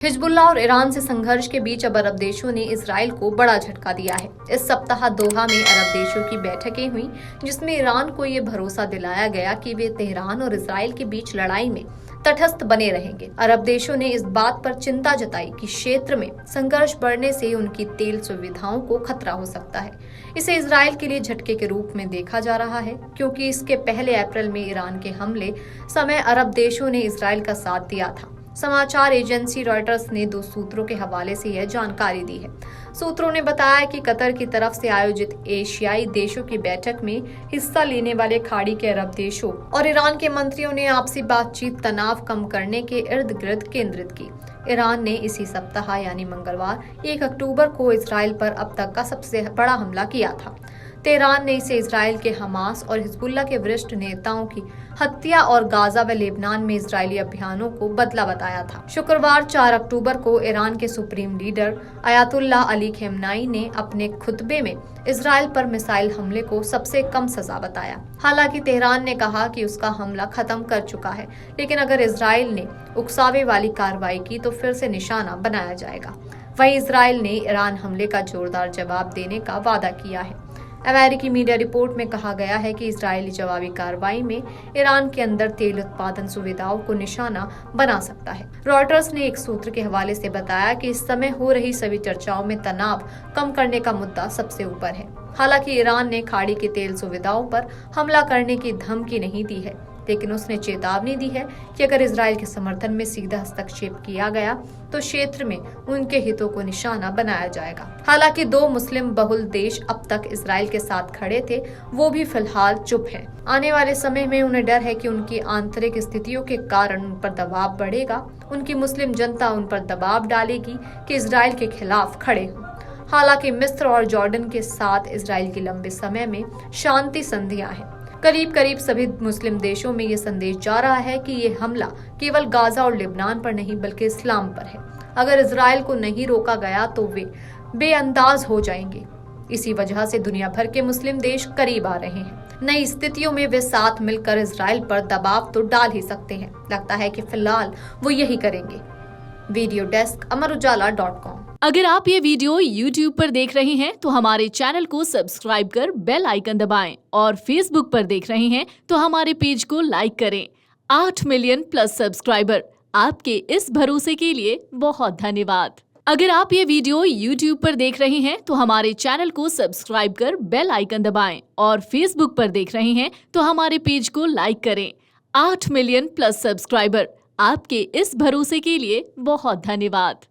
Hezbollah और Iran से संघर्ष के बीच अब अरब देशों ने इजराइल को बड़ा झटका दिया है। इस सप्ताह दोहा में अरब देशों की बैठकें हुई, जिसमें ईरान को ये भरोसा दिलाया गया कि वे तेहरान और इजराइल के बीच लड़ाई में तटस्थ बने रहेंगे। अरब देशों ने इस बात पर चिंता जताई कि क्षेत्र में संघर्ष बढ़ने से उनकी तेल सुविधाओं को खतरा हो सकता है। इसे इजराइल के लिए झटके के रूप में देखा जा रहा है, क्योंकि इसके पहले अप्रैल में ईरान के हमले समय अरब देशों ने इजराइल का साथ दिया था। समाचार एजेंसी रॉयटर्स ने 2 सूत्रों के हवाले से यह जानकारी दी है। सूत्रों ने बताया कि कतर की तरफ से आयोजित एशियाई देशों की बैठक में हिस्सा लेने वाले खाड़ी के अरब देशों और ईरान के मंत्रियों ने आपसी बातचीत तनाव कम करने के इर्द गिर्द केंद्रित की। ईरान ने इसी सप्ताह यानी मंगलवार 1 अक्टूबर को इजराइल पर अब तक का सबसे बड़ा हमला किया था। तेहरान ने इसे इजराइल के हमास और हिजबुल्लाह के वरिष्ठ नेताओं की हत्या और गाजा व लेबनान में इजरायली अभियानों को बदला बताया था। शुक्रवार 4 अक्टूबर को ईरान के supreme leader Ayatollah Ali Khamenei ने अपने खुतबे में इजराइल पर मिसाइल हमले को सबसे कम सजा बताया। हालांकि तेहरान ने कहा कि उसका हमला खत्म कर चुका है, लेकिन अगर इजराइल ने उकसावे वाली कार्रवाई की तो फिर से निशाना बनाया जाएगा। वहीं इजराइल ने ईरान हमले का जोरदार जवाब देने का वादा किया है। अमेरिकी मीडिया रिपोर्ट में कहा गया है कि इजरायली जवाबी कार्रवाई में ईरान के अंदर तेल उत्पादन सुविधाओं को निशाना बना सकता है। रॉयटर्स ने एक सूत्र के हवाले से बताया कि इस समय हो रही सभी चर्चाओं में तनाव कम करने का मुद्दा सबसे ऊपर है। हालांकि ईरान ने खाड़ी की तेल सुविधाओं पर हमला करने की धमकी नहीं दी है, लेकिन उसने चेतावनी दी है कि अगर इजराइल के समर्थन में सीधा हस्तक्षेप किया गया तो क्षेत्र में उनके हितों को निशाना बनाया जाएगा। हालांकि 2 मुस्लिम बहुल देश अब तक इजराइल के साथ खड़े थे, वो भी फिलहाल चुप हैं। आने वाले समय में उन्हें डर है कि उनकी आंतरिक स्थितियों के कारण उन पर दबाव बढ़ेगा। उनकी मुस्लिम जनता उन पर दबाव डालेगी कि इजराइल के खिलाफ खड़े हों। हालांकि मिस्र और जॉर्डन के साथ इजराइल की लंबे समय में शांति संधियां हैं। करीब करीब सभी मुस्लिम देशों में ये संदेश जा रहा है कि ये हमला केवल गाजा और लेबनान पर नहीं बल्कि इस्लाम पर है। अगर इजराइल को नहीं रोका गया तो वे बेअंदाज हो जाएंगे। इसी वजह से दुनिया भर के मुस्लिम देश करीब आ रहे हैं। नई स्थितियों में वे साथ मिलकर इजराइल पर दबाव तो डाल ही सकते हैं। लगता है कि फिलहाल वो यही करेंगे। Video desk Amar Ujala. अगर आप ये वीडियो YouTube पर देख रहे हैं तो हमारे चैनल को सब्सक्राइब कर बेल आइकन दबाएं और Facebook पर देख रहे हैं तो हमारे पेज को लाइक करें। 8 मिलियन प्लस सब्सक्राइबर, आपके इस भरोसे के लिए बहुत धन्यवाद। अगर आप ये वीडियो YouTube पर देख रहे हैं तो हमारे चैनल को सब्सक्राइब कर बेल आइकन दबाएं और Facebook पर देख रहे हैं तो हमारे पेज को लाइक करें। 8 मिलियन प्लस सब्सक्राइबर, आपके इस भरोसे के लिए बहुत धन्यवाद।